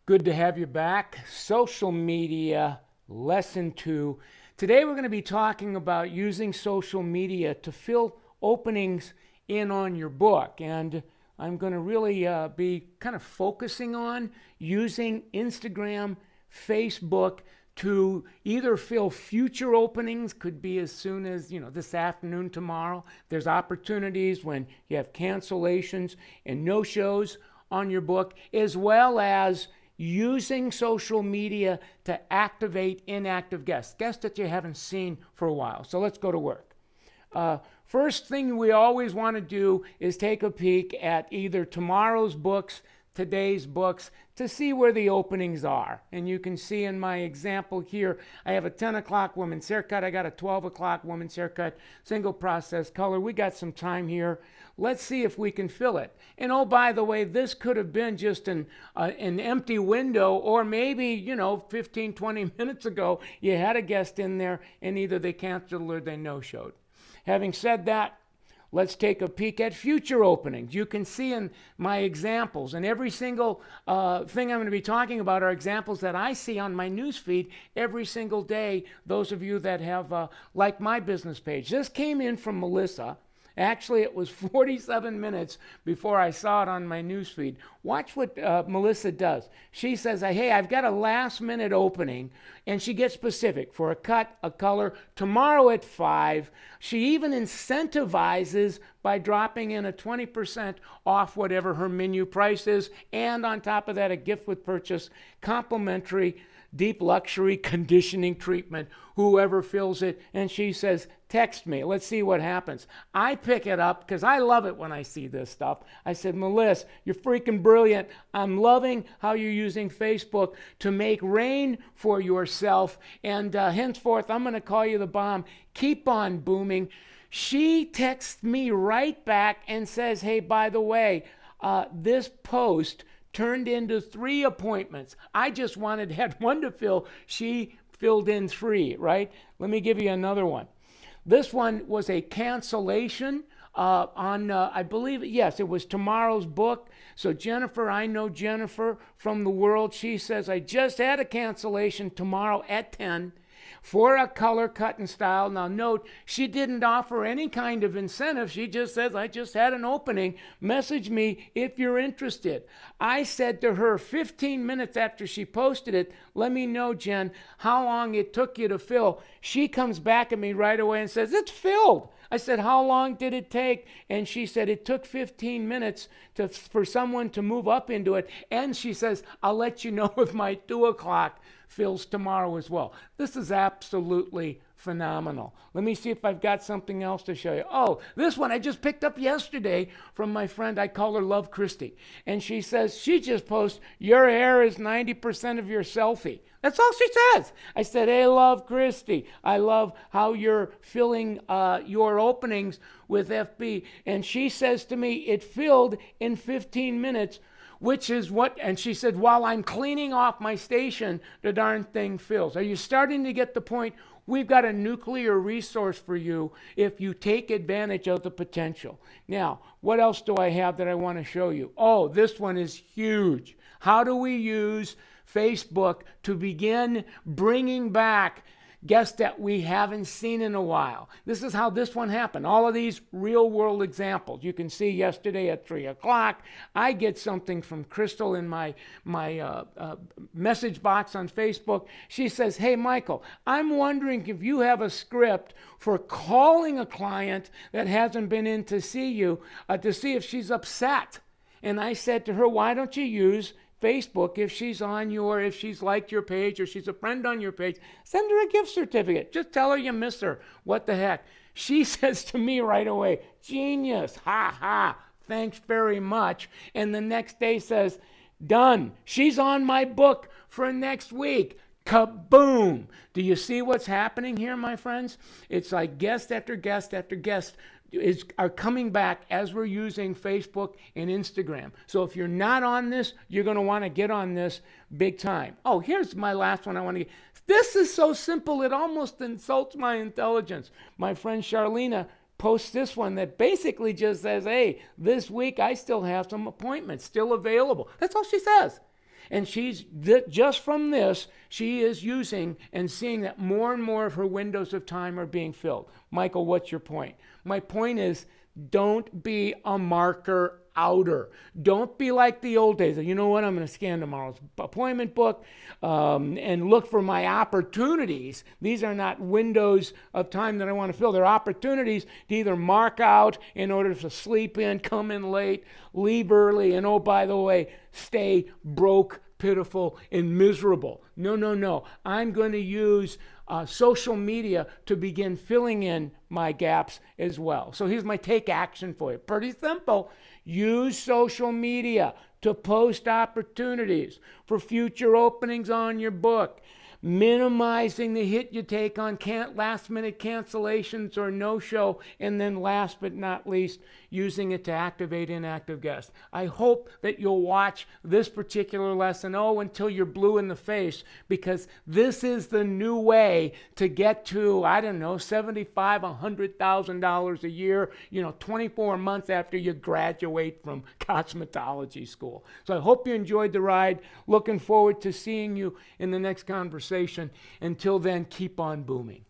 Good to have you back. Social media, lesson 2. Today we're going to be talking about using social media to fill openings in on your book. And I'm going to really be kind of focusing on using Instagram, Facebook to either fill future openings, could be as soon as, this afternoon, tomorrow. There's opportunities when you have cancellations and no-shows on your book, as well as using social media to activate inactive guests that you haven't seen for a while. So let's go to work. First thing we always want to do is take a peek at either tomorrow's books, today's books, to see where the openings are. And you can see in my example here, I have a 10 o'clock woman's haircut. I got a 12 o'clock woman's haircut, single process color. We got some time here. Let's see if we can fill it. And oh, by the way, this could have been just an empty window, or maybe, 15, 20 minutes ago, you had a guest in there and either they canceled or they no-showed. Having said that, let's take a peek at future openings. You can see in my examples, and every single thing I'm going to be talking about are examples that I see on my newsfeed every single day, those of you that have liked my business page. This came in from Melissa. Actually, it was 47 minutes before I saw it on my newsfeed. Watch what Melissa does. She says, hey, I've got a last-minute opening, and she gets specific for a cut, a color, tomorrow at 5. She even incentivizes by dropping in a 20% off whatever her menu price is, and on top of that, a gift with purchase, complimentary deep luxury conditioning treatment, whoever fills it. And she says, text me. Let's see what happens. I pick it up because I love it when I see this stuff. I said, Melissa, you're freaking brilliant. I'm loving how you're using Facebook to make rain for yourself. And henceforth, I'm going to call you the bomb. Keep on booming. She texts me right back and says, hey, by the way, this post turned into 3 appointments. I just had one to fill. She filled in 3, right? Let me give you another one. This one was a cancellation on, I believe, yes, it was tomorrow's book. So Jennifer, I know Jennifer from the world. She says, I just had a cancellation tomorrow at 10 for a color, cut, and style. Now note, she didn't offer any kind of incentive. She just says, I just had an opening. Message me if you're interested. I said to her 15 minutes after she posted it, let me know, Jen, how long it took you to fill. She comes back at me right away and says, it's filled. I said, how long did it take? And she said, it took 15 minutes for someone to move up into it. And she says, I'll let you know if my 2 o'clock fills tomorrow as well. This is absolutely phenomenal. Let me see if I've got something else to show you. Oh, this one I just picked up yesterday from my friend. I call her Love Christy. And she says, she just posts, your hair is 90% of your selfie. That's all she says. I said, hey, Love Christy, I love how you're filling your openings with FB. And she says to me, it filled in 15 minutes, which is what, and she said, while I'm cleaning off my station, the darn thing fills. Are you starting to get the point? We've got a nuclear resource for you if you take advantage of the potential. Now, what else do I have that I want to show you? Oh, this one is huge. How do we use Facebook to begin bringing back guests that we haven't seen in a while? This is how this one happened. All of these real world examples. You can see yesterday at 3 o'clock, I get something from Crystal in my message box on Facebook. She says, hey, Michael, I'm wondering if you have a script for calling a client that hasn't been in to see you to see if she's upset. And I said to her, why don't you use Facebook if she's liked your page or she's a friend on your page, send her a gift certificate. Just tell her you miss her. What the heck? She says to me right away, genius, ha ha, thanks very much. And the next day says, done. She's on my book for next week. Kaboom! Do you see what's happening here, my friends? It's like guest after guest after guest are coming back as we're using Facebook and Instagram. So if you're not on this, you're going to want to get on this big time. Oh, here's my last one I want to get. This is so simple, it almost insults my intelligence. My friend Charlena posts this one that basically just says, hey, this week I still have some appointments still available. That's all she says. And just from this, she is using and seeing that more and more of her windows of time are being filled. Michael, what's your point? My point is, don't be a marker outer. Don't be like the old days. You know what? I'm going to scan tomorrow's appointment book and look for my opportunities. These are not windows of time that I want to fill. They're opportunities to either mark out in order to sleep in, come in late, leave early, and oh, by the way, stay broke, pitiful, and miserable. No. I'm going to use social media to begin filling in my gaps as well. So here's my take action for you. Pretty simple. Use social media to post opportunities for future openings on your book. Minimizing the hit you take on last minute cancellations or no-show, and then last but not least, using it to activate inactive guests. I hope that you'll watch this particular lesson, until you're blue in the face, because this is the new way to get to, $75,000, $100,000 a year, 24 months after you graduate from cosmetology school. So I hope you enjoyed the ride. Looking forward to seeing you in the next conversation. Until then, keep on booming.